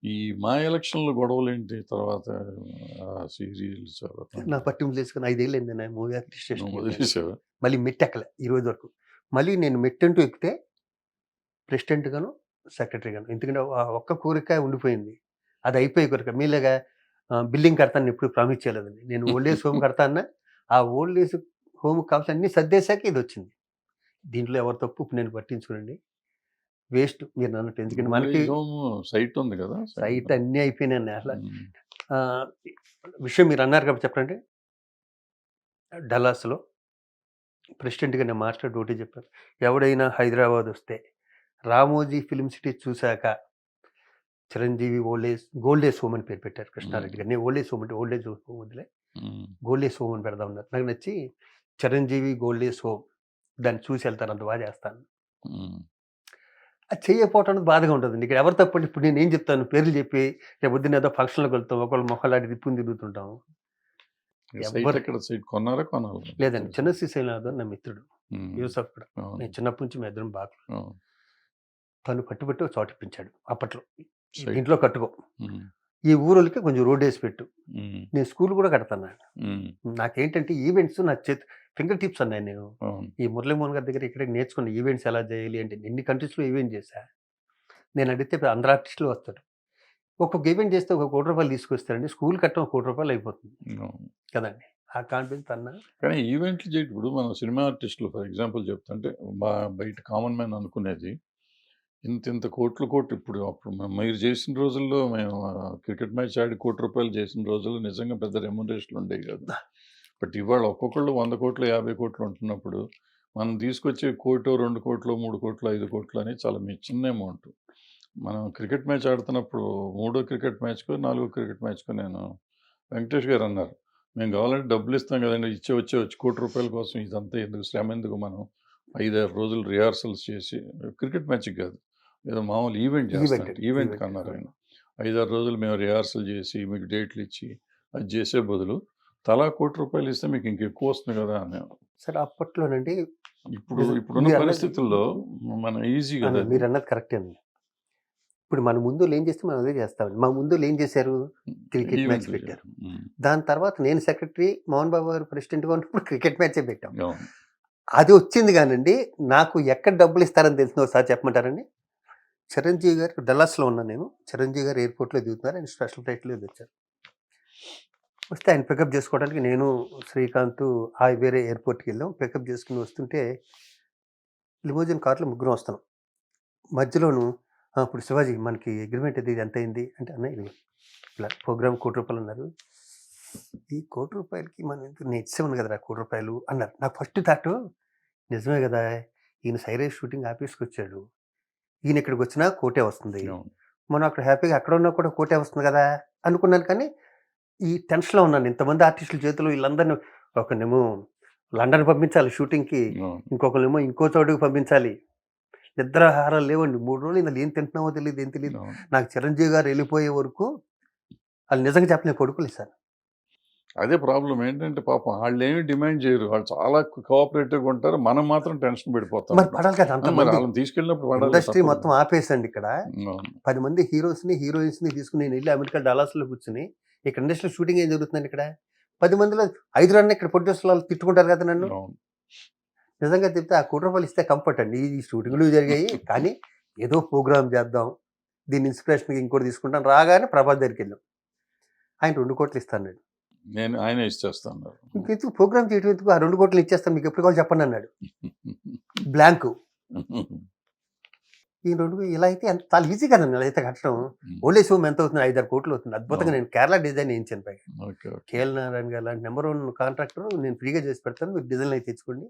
ఈ మా ఎలక్షన్‌లో గొడవలేంటి తర్వాత సీరియల్స్ నా అవన్నీ పట్టింపు చేసుకొని 5 ఏళ్ళయింది నేను మూవీ ఆర్టిస్ట్ నువ్వు స్టేషన్‌కి వెళ్ళాను. వదిలేసావా? మళ్ళీ మెట్టెక్కలే ఈ రోజు వరకు. మళ్ళీ నేను మెట్టంటూ ఎక్కితే ప్రెసిడెంట్‌గాను, సెక్రటరీగాను. ఎందుకంటే ఒక్క కోరిక ఉండిపోయింది. అది అయిపోయే కోరిక. మీలాగా బిల్డింగ్ కడతానని ఎప్పుడు ప్రామిస్ చేయలేదండి. నేను ఓల్డ్ ఏజ్ హోమ్ కడతా అన్నా, ఆ ఓల్డ్ ఏజ్ హోమ్‌కి కావాల్సిన అన్నీ సర్దేశాక ఇదొచ్చింది. దీంట్లో ఎవరి తప్పు ఇప్పుడు నేను పట్టించుకోనండి. వేస్ట్ మీరన్నట్టు. ఎందుకంటే ఓల్డ్ మనకి ఏజ్ హోమ్ సైట్ ఉంది కదా! సైట్ అన్నీ అయిపోయినాయండి. హ్మ్. ఆహ్, విషయం మీరన్నారు కాబట్టి చెప్పనండి. డల్లాస్‌లో ప్రెసిడెంట్‌గా నేను మాట్లాడి ఒకటే చెప్పాను. ఎవడైనా హైదరాబాద్ వస్తే రామోజీ ఫిల్మ్ సిటీ చూసాక చిరంజీవి గోల్డ్ ఏజ్ హోమ్ అని పేరు పెట్టారు హ్మ్. కృష్ణారెడ్డి గారు. నేను ఓల్డ్ ఏజ్ హోమ్ అంటే ఓల్డ్ ఏజ్ హోమ్ వదిలే హ్మ్. గోల్డ్ ఏజ్ హోమ్ అని పెడదాం అన్నారు. నాకు నచ్చి చిరంజీవి గోల్డ్ ఏజ్ హోమ్ దాన్ని చూసి వెళ్తాను. అంత బాగా చేస్తాను. హ్మ్. అది చేయకపోవటం అనేది బాధగా ఉంటుందండి. ఇక్కడ ఎవరు తప్పండి? ఇప్పుడు నేనేం చెప్తాను? పేర్లు చెప్పి రేపొద్దున్న ఏదో ఫంక్షన్‌లోకి వెళ్తాం. ఒకళ్ళు మొహాలాడి తిప్పుకొని తిరుగుతుంటాం. సైట్ ఎవ్వరు ఎక్కడ సైట్ కొన్నారా? కొనాలా? లేదండి. చిన్న శ్రీశైలం నా మిత్రుడు హ్మ్. యూసఫ్ కూడా. అవును. నేను చిన్నప్పటి నుంచి మేమిద్దరం బాగా అవును. తను పట్టుబట్టి ఒక చోట ఇప్పించాడు అప్పట్లో. సైట్. దీంట్లో కట్టుకో. హ్మ్. ఈ ఊరోళ్ళకి కొంచెం రోడ్డేసి పెట్టు. హ్మ్. నేను స్కూల్ కూడా కడతన్నాను. హ్మ్. నాకేంటంటే ఈవెంట్స్ నా ఫింగర్ టిప్స్ అన్నాయి నేను. అవును. ఈ మురళీమోహన్ గారి దగ్గర ఇక్కడ నేర్చుకున్న ఈవెంట్స్ ఎలా చేయాలి అంటే ఎన్ని కంట్రీస్‌లో ఈవెంట్ చేశా. నేను అడిగితే ఇప్పుడు అందరు ఆర్టిస్టులు వస్తారు. ఒక్కొక్క ఈవెంట్ చేస్తే ఒక ₹1,00,00,000 తీసుకొస్తారండి. స్కూల్ కట్టడం ఒక ₹1,00,00,000 అయిపోతుంది. అవును. కదండీ! ఆ కాన్ఫిడెన్స్ అన్నా కానీ ఈవెంట్లు చేయడం ఇప్పుడు మనం సినిమా ఆర్టిస్టులు ఫర్ ఎగ్జాంపుల్ చెప్తుంటే బయట కామన్ మ్యాన్ అనుకునేది ఇంతింత కోట్లు కోట్లు ఇప్పుడు అప్పుడు మీరు చేసిన రోజుల్లో మేము క్రికెట్ మ్యాచ్ ఆడి ₹1,00,00,000 చేసిన రోజుల్లో నిజంగా పెద్ద రెమ్యునరేషన్‌లు ఉండేవి కాదు. బట్ ఇవాళ ఒక్కొక్కళ్ళు 100,00,00,000, 50,00,00,000 ఉంటున్నప్పుడు మనం తీసుకొచ్చే 1,00,00,000, 2,00,00,000, 3,00,00,000, 5,00,00,000 అనేది చాలా చిన్న అమౌంట్. మనం క్రికెట్ మ్యాచ్ ఆడుతున్నప్పుడు మూడో క్రికెట్ మ్యాచ్‌కో, నాలుగో క్రికెట్ మ్యాచ్‌కో నేను వెంకటేష్ గారు అన్నారు. "మేము కావాలంటే డబ్బులు ఇస్తాం కదండీ! వచ్చి ₹1,00,00,000 కోసం ఇదంతా ఎందుకు శ్రమ ఎందుకు మనం 5, 6 రోజులు రిహార్సల్స్ చేసి" క్రికెట్ మ్యాచ్‌కి కాదు. ఏదో మామూలు ఈవెంట్ ఈవెంట్ చేస్తాంటే అండి. ఈవెంట్‌కి ఈవెంట్. అన్నారాయన. 5, 6 రోజులు మేము రిహార్సల్ చేసి మీకు డేట్లు ఇచ్చి అది చేసే బదులు తలా ₹1,00,00,000 ఇస్తే మీకు ఇంకెక్కువ వస్తుంది కదా! అనేవారు. సరే అప్పట్లోనండి ఇప్పుడున్న మీరన్నది పరిస్థితుల్లో మనం ఈజీ కదా అది. మీరన్నది కరెక్టే అండి. ఇప్పుడు మన ముందోళ్ళు ఏం చేస్తే మనం అదే చేస్తామండి. మా ముందోళ్ళు ఏం చేశారు? క్రికెట్ మ్యాచ్ ఈవెంట్లు పెట్టారు. చేయడం. హ్మ్. దాని తర్వాత నేను సెక్రటరీ, మోహన్ బాబు గారు ప్రెసిడెంట్‌గా ఉన్నప్పుడు క్రికెట్ మ్యాచే పెట్టాం. అవును. అది వచ్చింది గానండి, నాకు ఎక్కడ డబ్బులిస్తారని తెలిసిందో ఒకసారి చెప్పమంటారండి? చిరంజీవి గారు డల్లాస్‌లో ఉన్నాను నేను. చిరంజీవి గారు ఎయిర్‌పోర్ట్‌లో దిగుతున్నారు. ఆయన స్పెషల్ ఫ్లైట్‌లో వచ్చారు. వస్తే ఆయన పికప్ చేసుకోవడానికి నేను, శ్రీకాంత్ వేరే ఎయిర్‌పోర్ట్‌కెళ్ళాం. పికప్ చేసుకొని వస్తుంటే లిమోజిన్ కార్‌లో ముగ్గురం వస్తున్నాం. మధ్యలోను ఇప్పుడు శివాజీ మనకి అగ్రీమెంట్ ఇది ఎంతయింది? అంటే అన్నయ్య ఇదిగో ఇలా ప్రోగ్రామ్ ₹1,00,00,000 అన్నారు. ఈ ₹1,00,00,000కి మనం నేను ఇచ్చేవాడిని కదరా ₹1,00,00,000 అన్నారు. నాకు ఫస్ట్ థాటు నిజమే గదా! ఈయన సైరేష్ షూటింగ్ ఆఫీస్‌కొచ్చాడు. ఈయన ఇక్కడికొచ్చినా కోటే వస్తుంది. అవును. మనం అక్కడ హ్యాపీగా అక్కడున్నా కూడా కోటే వస్తుంది గదా! అనుకున్నాను కానీ, ఈ టెన్షన్‌లో ఉన్నాను. ఇంతమంది ఆర్టిస్టుల చేతిలో వీళ్ళందరిని ఒకడినేమో లండన్ పంపించాలి షూటింగ్‌కి. అవును. ఇంకొకళ్ళనేమో ఇంకో చోటుకి పంపించాలి. నిద్రాహారాలు లేవండి. 3 రోజులు అసలు ఏం తింటున్నామో తెలీదు, ఏం తెలీదు. అవును. నాకు చిరంజీవి గారు ఎళ్ళిపోయే వరకు ఆళ్ళు నిజంగా చెప్పలేను కొడుకులిస్తారు. అదే ప్రాబ్లమ్ ఏంటంటే పాపం ఆళ్ళేమి డిమాండ్ చేయరు. వాళ్ళు చాలా కోఆపరేటివ్‌గా ఉంటారు. మనం మాత్రం టెన్షన్ పడిపోతా మరి ఉంటాం. పడాలి కదా! మరి అంతమంది. ఆళ్ళని తీసుకెళ్ళినప్పుడు పడాలి ఇండస్ట్రీ తప్పదు. మొత్తం ఆపేసండి ఇక్కడ. అవును. 10 మంది హీరోస్‌ని, హీరోయిన్స్‌ని తీసుకొని నేనెళ్ళి అమెరికా డల్లాస్‌లో కూర్చొని, ఇక్కడ ఇండస్ట్రీలో షూటింగ్ ఏం జరుగుతుందండి ఇక్కడ? 10 మందిలో ఐదుగురన్నా ఇక్కడ ప్రొడ్యూసర్లు ఆళ్ళు తిట్టుకుంటారు కదా నన్ను. అవును. నిజంగా చెప్తే ఆ ₹1,00,00,000 ఇస్తే కంఫర్ట్ అండి. ఈ షూటింగ్‌లు జరిగాయి. కానీ ఏదో ప్రోగ్రామ్ చేద్దాం. దీన్ని ఇన్స్‌పిరేషన్‌గా ఇంకోటి తీసుకుంటాం. రాగానే ప్రభాస్ దగ్గరికెళ్ళాం. ఆయన 2,00,00,000 ఇస్తానన్నాడు. ఆయనే ఇచ్చేస్తా అన్నారు. ఇంకెందుకు ప్రోగ్రామ్ చేయడం ఎందుకు? ఆ 2,00,00,000 ఇచ్చేస్తాను మీకు ఎప్పుడు కావాలో చెప్పండి అన్నాడు. బ్లాంకు. ఈ 2 ఇలా అయితే చాలా ఈజీ కదండీ ఇలా అయితే కట్టడం. ఓల్డ్ ఏజ్ హోమ్ ఎంత అవుతుంది? 5, 6 కోట్లు అవుతుంది. అద్భుతంగా అవును. నేను కేరళ డిజైన్ ఏయించాను పైగా. ఓకే. ఓకే. కేఎల్ నారాయణ గారు లాంటి నంబర్ 1 కాంట్రాక్టర్ నేను ఫ్రీగా చేసి పెడతాను. మీరు డిజైన్‌లు అయి తెచ్చుకోండి.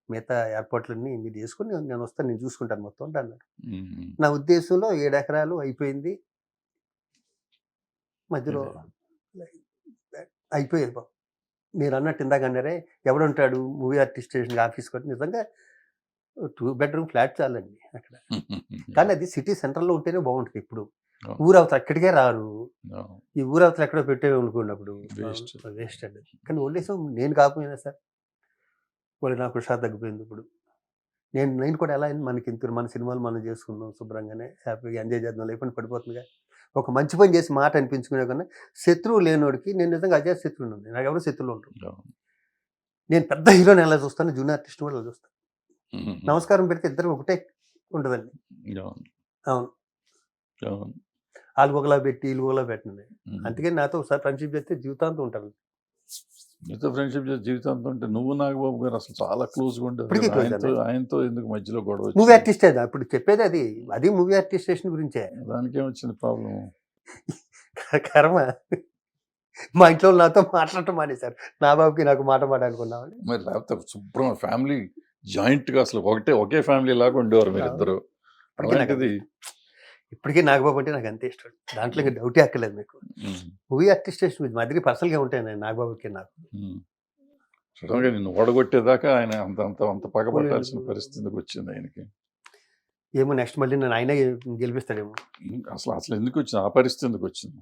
మిగతా ఏర్పాట్లన్నీ మీరు చేసుకొని నేనొస్తాను. నేను చూసుకుంటాను మొత్తం అంతా అన్నాడు. హ్మ్. నా ఉద్దేశంలో 7 ఎకరాలు అయిపోయింది. మధ్యలో అదే. అయిపోయేది బాబు. మీరన్నట్టు ఇందాక అన్నారే ఎవడుంటాడు మూవీ ఆర్టిస్ట్ స్టేషన్ ఆఫీస్‌కి నిజంగా 2 బెడ్‌రూమ్ ఫ్లాట్ చాలండి అక్కడ. కానీ అది సిటీ సెంట్రల్‌లో ఉంటేనే బావుంటది ఎప్పుడు. అవును. ఊరవతల ఎక్కడికే రారు. అవును. ఈ ఊరవతల ఎక్కడో పెట్టామనుకోండి అప్పుడు వేస్ట్. వేస్ట్ అండి. కానీ ఓల్డ్ ఏజ్ హోమ్ నేను కాకపోయినా సార్ పోనీ నాకు హుషారు తగ్గిపోయింది ఇప్పుడు. నేను నేను కూడా ఎలా అయింది మనకెందుకు మన సినిమాలు మనం చేసుకుందాం శుభ్రంగానే హ్యాపీగా ఎంజాయ్ చేద్దాం లైఫ్ అని పడిపోతుందిగా. ఒక మంచి పని చేసి మాట అనిపించుకునే కన్నా శత్రువు లేనోడికి నేను నిజంగా అజాత శత్రువుని ఉంది. నాకు ఎవరు శత్రువులు ఉండరు. అవును. నేను పెద్ద హీరోని ఎలా చూస్తాను, జూనియర్ ఆర్టిస్ట్ కూడా అలా చూస్తాను. హుహు. నమస్కారం పెడితే ఇద్దరు ఒకటే ఉంటుందండి. అవును. అవును. అవును. వాళ్ళకి ఒకలా పెట్టి వీళ్ళు ఒకలా పెట్టండి. హ్మ్. అందుకని నాతో ఒకసారి ఫ్రెండ్షిప్ చేస్తే జీవితాంతం ఉంటారు. మీతో ఫ్రెండ్‌షిప్ చేసి జీవితాంతం ఉంటే నువ్వు నాగబాబు గారు అసలు చాలా క్లోజ్‌గా ఉండేవారు ఇప్పటికీ కదా! క్లోజ్ ఆయనతో అండి. ఆయనతో ఎందుకు మధ్యలో గొడవ మూవీ వచ్చింది? ఆర్టిస్టే ఇప్పుడు చెప్పేది అది. అది మూవీ ఆర్టిస్టేషన్ గురించే. దానికేమొచ్చింది ప్రాబ్లము? కర్మ. మా ఇంట్లో వాళ్ళు నాతో మాట్లాడటం మానేశారు. నా బాబుకి నాకు మాట అనుకున్నామని. మరి లేకపోతే శుభ్రం ఫ్యామిలీ జాయింట్‌గా అసలు ఒకే ఫ్యామిలీ లాగా ఉండేవారు మీరిద్దరు. ఇప్పటికీ నాకు అలాంటిది ఇప్పటికీ నాగబాబు అంటే నాకు అంతే ఇష్టం. దాంట్లో ఇంకా డౌటే అక్కర్లేదు మీకు. హ్మ్. మూవీ ఆర్టిస్టేషన్ మా దగ్గర పర్సనల్‌గా ఉంటాయి నాగబాబుకి నాకు. హ్మ్. సడన్‌గా నిన్ను ఓడగొట్టేదాకా ఆయన అంత పగబట్టాల్సిన పరిస్థితికి వచ్చింది ఆయనకి. ఏమో నెక్స్ట్ మళ్ళీ నన్ను ఆయనే గెలిపిస్తాడేమో. అసలు ఎందుకొచ్చింది? ఆ పరిస్థితి ఎందుకొచ్చింది?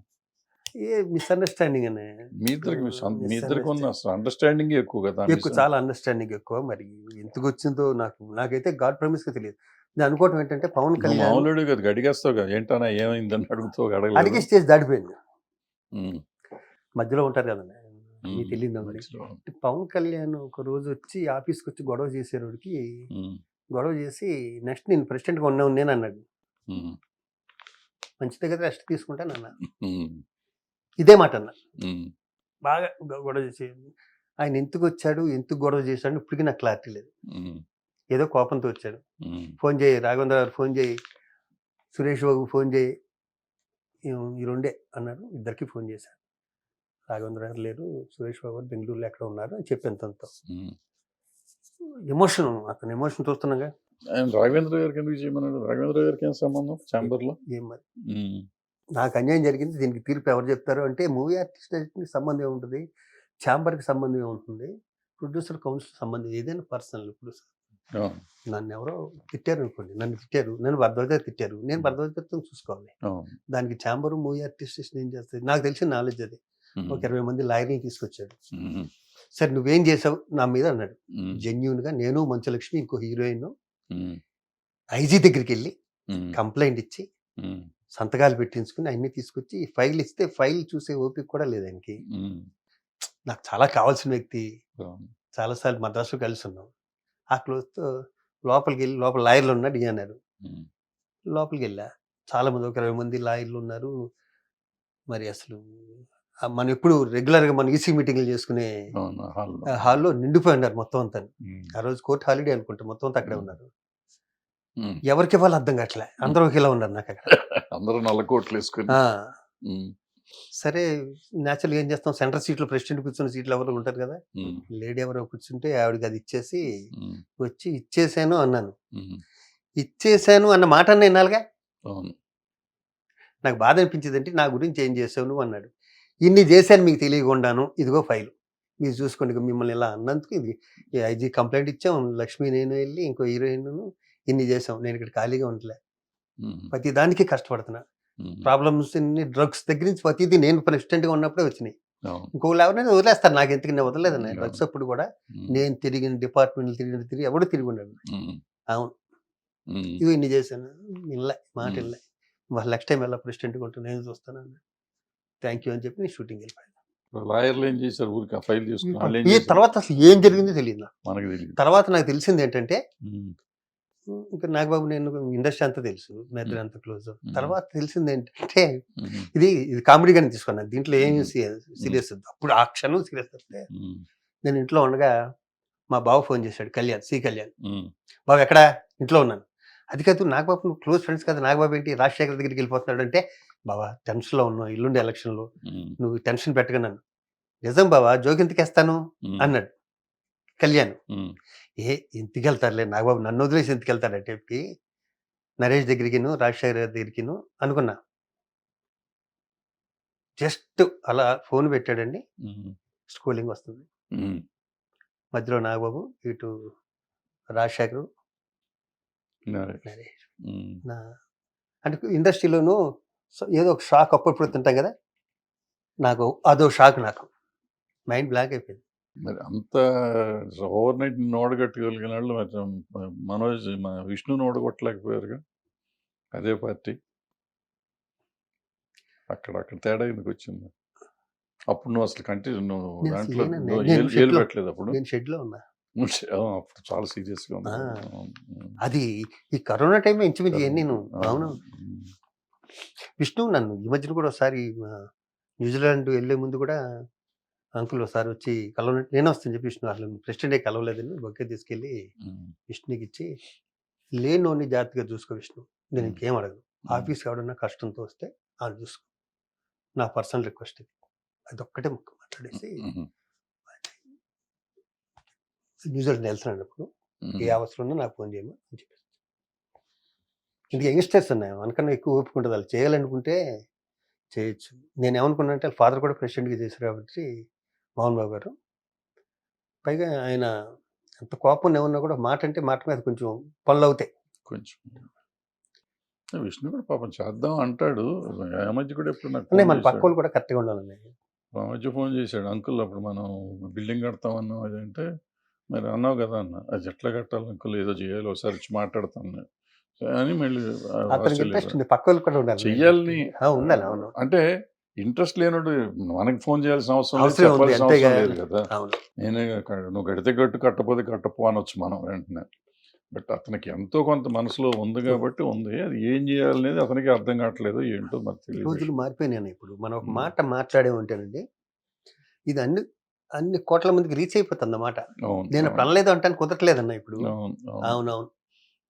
మిస్‌అండర్‌స్టాండింగ్ అనే. మీ ఇద్దరికి ఉన్న అసలు అండర్‌స్టాండింగే ఎక్కువ కదా! చాలా అండర్‌స్టాండింగ్ ఎక్కువ. మరి ఎందుకొచ్చిందో నాకైతే గాడ్ ప్రామిస్‌గా తెలియదు. నేను అనుకోవటం ఏంటంటే పవన్ నువ్వు కళ్యాణ్ మామూలుడు కదా! అడిగేస్తావు కదా! ఏంటన్నా ఏమైందని అడుగుతావు అడగలేదు. అడిగే స్టేజ్ దాటిపోయింది. హ్మ్. మధ్యలో ఉంటారు కదండీ. మీకు తెలీదా మరి? మధ్యలో. పవన్ కళ్యాణ్ ఒక రోజు వచ్చి ఆఫీస్‌కి వచ్చి గొడవ చేసేరోడికి హ్మ్. గొడవ చేసి నెక్స్ట్ నేను ప్రెసిడెంట్‌గా ఉన్నాను నేను అన్నాడు. హ్మ్. మంచిదే కదా రెస్ట్ తీసుకుంటానన్నా. హ్మ్. ఇదే మాట అన్నా. హ్మ్. బాగా గొడవ చేసి ఆయన ఎందుకొచ్చాడు? ఎందుకు గొడవ చేశాడు? ఇప్పటికి నాకు క్లారిటీ లేదు. హ్మ్. ఏదో కోపంతో వచ్చాడు. హ్మ్. ఫోన్ చేయి రాఘవేంద్ర గారు ఫోన్ చేయి, సురేష్ బాబుకి ఫోన్ చేయి. ఈ రెండే అన్నారు. ఇద్దరికి ఫోన్ చేశాను. రాఘవేంద్ర గారు లేరు. సురేష్ బాబు గారు బెంగుళూరులో ఎక్కడో ఉన్నారు అని చెప్పాను తనతో. హ్మ్. అతని ఎమోషన్ చూస్తున్నాగా. ఆయన రాఘవేంద్ర గారికి ఎందుకు చేయమన్నాడు? రాఘవేంద్ర గారికి ఏం సంబంధం ఛాంబర్‌లో? ఏం మరి హ్మ్. నాకు అన్యాయం జరిగింది. దీనికి తీర్పు ఎవరు చెప్తారు అంటే మూవీ ఆర్టిస్ట్‌కి సంబంధం ఏముంటది? ఛాంబర్‌కి సంబంధం ఏముంటుంది? ప్రొడ్యూసర్ కౌన్సిల్ సంబంధం ఏదైనా పర్సనల్ ఇప్పుడు అవును. నన్నెవరో తిట్టారనుకోండి. నన్ను తిట్టారు. నన్ను భరద్వాజ తిట్టారు. నేను భరద్వాజతో చూసుకోవాలి. అవును. దానికి ఛాంబరు, మూవీ ఆర్టిస్టేషన్ ఏం చేస్తది? నాకు తెలిసిన నాలెడ్జ్ అది. ఒక 20 మంది లాయర్‌ని తీసుకొచ్చాడు. హుహు. సరే నువ్వేం చేసావు నా మీద అన్నాడు. హ్మ్. జెన్యూన్‌గా నేను, మంచులక్ష్మి, ఇంకో హీరోయిన్ హ్మ్. ఐజీ దగ్గరికెళ్ళి హ్మ్. కంప్లెయింట్ ఇచ్చి, హ్మ్. సంతకాలు పెట్టించుకొని అన్నీ తీసుకొచ్చి ఫైల్ ఇస్తే ఫైల్ చూసే ఓపిక కూడా లేదు ఆయనకి. హ్మ్. నాకు చాలా కావాల్సిన వ్యక్తి. అవును. చాలా సార్లు మద్రాసులో కలిసున్నాం. ఆ క్లోజ్‌తో లోపలికెళ్ళి లోపల లాయర్‌లున్నారు డి అన్నారు. హ్మ్. లోపలికెళ్ళా. చాలా మంది ఒక 20 మంది లాయర్‌లున్నారు. మరి అసలు మనం ఎప్పుడు రెగ్యులర్‌గా మనం ఈసీ మీటింగులు చేసుకునే అవును. హాల్‌లో. హాల్‌లో నిండిపోయి ఉన్నారు మొత్తం అంతాను. హ్మ్. ఆ రోజు కోర్ట్ హాలిడే అనుకుంటా. మొత్తం అంతా అక్కడే హ్మ్. ఉన్నారు. హ్మ్. ఎవరికివ్వాలో అర్థం కావట్లే. అందరూ ఒకేలా ఉన్నారు నాకక్కడ. అందరూ నల్ల కోట్లేసుకొని. ఆ! హ్మ్. సరే నేచురల్‌గా ఏం చేస్తాం సెంటర్ సీట్‌లో ప్రెసిడెంట్ కూర్చున్న సీట్‌లో ఎవరో ఉంటారు కదా! హ్మ్. లేడీ ఎవరో కూర్చుంటే ఆవిడకి అది ఇచ్చేసి హ్మ్. వచ్చి ఇచ్చేసాను అన్నాను. హ్మ్. ఇచ్చేసాను అన్న మాట అన్నా వినాలిగా. అవును. నాకు బాధ అనిపించేదేంటి నా గురించి ఏం చేసావు నువ్వు అన్నాడు. ఇన్ని చేశాను మీకు తెలియకుండాను. ఇదిగో ఫైలు. మీరు చూసుకోండి ఇగో మిమ్మల్ని ఇలా అన్నందుకు ఇది ఐజీ కంప్లెయింట్ ఇచ్చాం. లక్ష్మి నేను వెళ్లి ఇంకో హీరోయిన్‌ను ఇన్ని చేసాం. నేను ఇక్కడ ఖాళీగా ఉండలే. హ్మ్. ప్రతి దానికి కష్టపడుతున్నా. హ్మ్. ప్రాబ్లమ్స్ అన్ని డ్రగ్స్ దగ్గర నుంచి ప్రతిదీ నేను ప్రెసిడెంట్‌గా ఉన్నప్పుడే వచ్చినాయి. అవును. ఇంకోళ్ళు ఎవరైనా వదిలేస్తారు. నాకెందుకు నేను వదలలేదన్న. అవును. డ్రగ్స్ అప్పుడు కూడా హ్మ్. నేను తిరిగిన డిపార్ట్మెంట్‌లు తిరిగి ఎవడు తిరిగి ఉండడు. హ్మ్. అవును. హ్మ్. ఇగో ఇన్ని చేశాను. వినలే. మాట హ్మ్. వినలే. మరి నెక్స్ట్ టైమ్ ఎలా ప్రెసిడెంట్‌గా ఉంటా నేను చూస్తానన్నాడు. థాంక్ యూ అని చెప్పి నేను షూటింగ్‌కెళ్ళిపోయాను. లాయర్‌లు ఏం చేశారు? ఊరికే ఆ ఫైల్ తీసుకొని ఆళ్ళేం ఈ చేశారు? తర్వాత అసలు ఏం జరిగిందో తెలీదు నాకు. మనకు తెలీదు. తర్వాత నాకు తెలిసిందేంటంటే హ్మ్. ఇంకా నాగబాబు నేను ఇండస్ట్రీ అంతా తెలుసు. మా ఇద్దరం హ్మ్. అంత క్లోజ్. హ్మ్. తర్వాత తెలిసిందేంటంటే హుహు. ఇది కామెడీగానే తీసుకున్నాను. దీంట్లో ఏమి హ్మ్. సీరియస్ వద్దు. అప్పుడు ఆ క్షణం సీరియస్ వస్తే హ్మ్. నేను ఇంట్లో ఉండగా మా బావ ఫోన్ చేశాడు కళ్యాణ్. హ్మ్. బావ ఎక్కడా? ఇంట్లో ఉన్నాను. అది కాదు నాగబాబు నువ్వు క్లోజ్ ఫ్రెండ్స్ కదా! నాగబాబు ఏంటి రాజశేఖర్ దగ్గరికి వెళ్ళిపోతున్నాడు అంటే, బావ టెన్షన్‌లో ఉన్నాం. ఎల్లుండి ఎలక్షన్‌లు. హ్మ్. నువ్వు టెన్షన్ పెట్టకు నన్ను. నిజం బావ జోకెందుకేస్తాను హ్మ్. అన్నాడు కళ్యాణ్. హ్మ్. ఎందుకెళ్తారులే నాగబాబు నన్ను వదిలేసి ఎందుకెళ్తాడంటే చెప్పి నరేష్ దగ్గరికిను, రాజశేఖర్ గారి దగ్గరికిను అనుకున్నా. జస్ట్ అలా ఫోన్ పెట్టాడండి. హ్మ్. స్క్రోలింగ్ వస్తుంది. హ్మ్. మధ్యలో నాగబాబు, ఇటు రాజశేఖరు, నరేష్. నరేష్. హ్మ్. నా అంటే ఇండస్ట్రీలోను ఏదో ఒక షాక్ అప్పుడప్పుడు తింటాం కదా! నాకు అదో షాక్ నాకు. మైండ్ బ్లాంక్ అయిపోయింది. మరి అంత ఓవర్‌నైట్ నిన్ను ఓడగొట్టగలిగినోళ్ళు మరి విష్ణుని ఓడగొట్టలేకపోయారుగా? అదే పార్టీ. అక్కడ తేడా ఎందుకు వచ్చింది? అప్పుడు నువ్వు అసలు కంటిన్యూ నువ్వు నేను అసలు దాంట్లో లేనండి. నువ్వు నేను ఏలు షెడ్‌లో పెట్టలేదు అప్పుడు? నేను షెడ్‌లో ఉన్నా. అప్పుడు చాలా సీరియస్‌గా ఉంది. ఆ! అది ఈ కరోనా టైమే ఇంచుమించు ఇయన్నీను. అవును. విష్ణు నన్ను ఈ మధ్యన కూడా ఒకసారి న్యూజిలాండ్ వెళ్ళే ముందు కూడా అంకుల్ ఒకసారి వచ్చి కలవనంటే నేను వస్తాను చెప్పి విష్ణు అసలు ప్రెసిడెంటే కలవలేదని బొకే తీసుకెళ్ళి విష్ణుకి ఇచ్చి లేనోని జాగ్రత్తగా చూసుకో విష్ణు, నేను ఇంకేం అడగను. ఆఫీస్కి ఎవడన్నా కష్టంతో వస్తే వాళ్ళు చూసుకో, నా పర్సనల్ రిక్వెస్ట్ ఇది. అదొక్కటే ముక్క మాట్లాడేసి న్యూజిలాండ్ వెళ్తున్నాను అప్పుడు ఏ అవసరం ఉన్నా నాకు ఫోన్ చేయమని అని చెప్పేసి. ఇంకా యంగ్స్టర్స్ ఉన్నాయి మనకన్నా ఎక్కువ ఓపిక ఉంటుంది, వాళ్ళు చేయాలనుకుంటే చేయొచ్చు. నేను ఏమనుకున్నా అంటే వాళ్ళ ఫాదర్ కూడా ప్రెసిడెంట్గా చేశారు కాబట్టి మోహన్ బాబు గారు, పైగా ఆయన ఎంత కోపం ఏమన్నా కూడా మాట అంటే మాట మీద కొంచెం పనులు అవుతాయి. కొంచెం విష్ణు కూడా పాపం చేద్దాం అంటాడు. ఆ మధ్య కూడా ఎప్పుడు నాకు అన్నీ ఫోన్ మన పక్క చేశాడు. వాళ్ళు కూడా కరెక్ట్గా ఉండాలండి. ఆ మధ్య ఫోన్ చేశాడు, అంకుల్ అప్పుడు మనం బిల్డింగ్ కడతామన్నాం అదంటే, మరి అన్నావు కదా అన్న, అది ఎట్లా కట్టాలి అంకుల్, ఏదో చేయాలి, ఒకసారి వచ్చి మాట్లాడతాను నేను అని మళ్ళీ అతనికి ఇంట్రెస్ట్ ఉంది, పక్క వాళ్ళు కూడా ఉండాలి చెయ్యాలని ఉండాలి. అవును, అంటే ఇంట్రెస్ట్ లేనోడు మనకి ఫోన్ చేయాల్సిన అవసరం లేదు, అవసరం ఉంది, చెప్పాల్సిన అంతేగా. అవసరం లేదు కదా. అవును. నేనే నువ్వు కడితే కట్టు, కట్టపోతే కట్టపో అనొచ్చు మనం వెంటనే. బట్ అతనికి ఎంతో కొంత మనసులో ఉంది కాబట్టి ఉంది, అది ఏం చేయాలనేది అతనికి అర్థం కావట్లేదు, ఏంటో మరి తెలియదు. రోజులు మారిపోయినాయి. ఇప్పుడు మనం ఒక మాట మాట్లాడే ఉంటేనండి ఇది అన్ని కోట్ల మందికి రీచ్ అయిపోతుంది అన్నమాట. అవును, నేను అవును, పనలేదు అంటే కుదరట్లేదన్న ఇప్పుడు. అవును, అవును. అవునవును.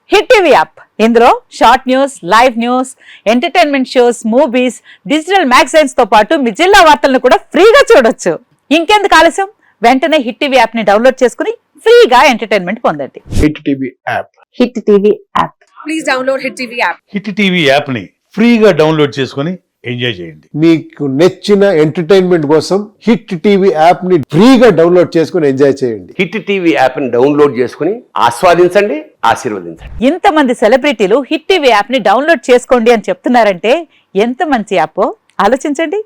హిట్ టీవీ యాప్, ఇందులో short news, live news, entertainment shows, movies, digital magazines తో పాటు మీ జిల్లా వార్తలను కూడా ఫ్రీగా చూడొచ్చు. ఇంకెందుకు ఆలస్యం, వెంటనే హిట్ టీవీ యాప్ ని డౌన్లోడ్ చేసుకుని ఫ్రీగా ఎంటర్టైన్మెంట్ పొందండి. Hit TV app. Hit TV app. Please download Hit TV app. Hit TV యాప్ని ఫ్రీగా డౌన్లోడ్ చేసుకొని ఎంజాయ్ చేయండి. మీకు నచ్చిన ఎంటర్టైన్మెంట్ కోసం హిట్ టీవీ యాప్ ని ఫ్రీగా డౌన్లోడ్ చేసుకుని ఎంజాయ్ చేయండి. హిట్ టీవీ యాప్ని డౌన్లోడ్ చేసుకుని ఆస్వాదించండి, ఆశీర్వదించండి. ఇంతమంది సెలబ్రిటీలు హిట్ టీవీ యాప్ ని డౌన్లోడ్ చేసుకోండి అని చెప్తున్నారంటే ఎంత మంచి యాప్ ఆలోచించండి.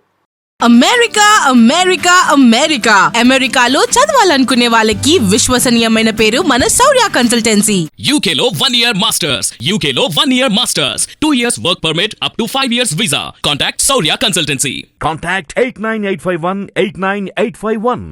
అమెరికా అమెరికా అమెరికా అమెరికాలో చదవాలనుకునే వాళ్ళకి విశ్వసనీయమైన పేరు మన శౌర్య కన్సల్టెన్సీ. UK లో 1 year masters. UK లో 1 year masters. 2 years work permit up to 5 years visa. Contact Saurya Consultancy. Contact 89851 89851.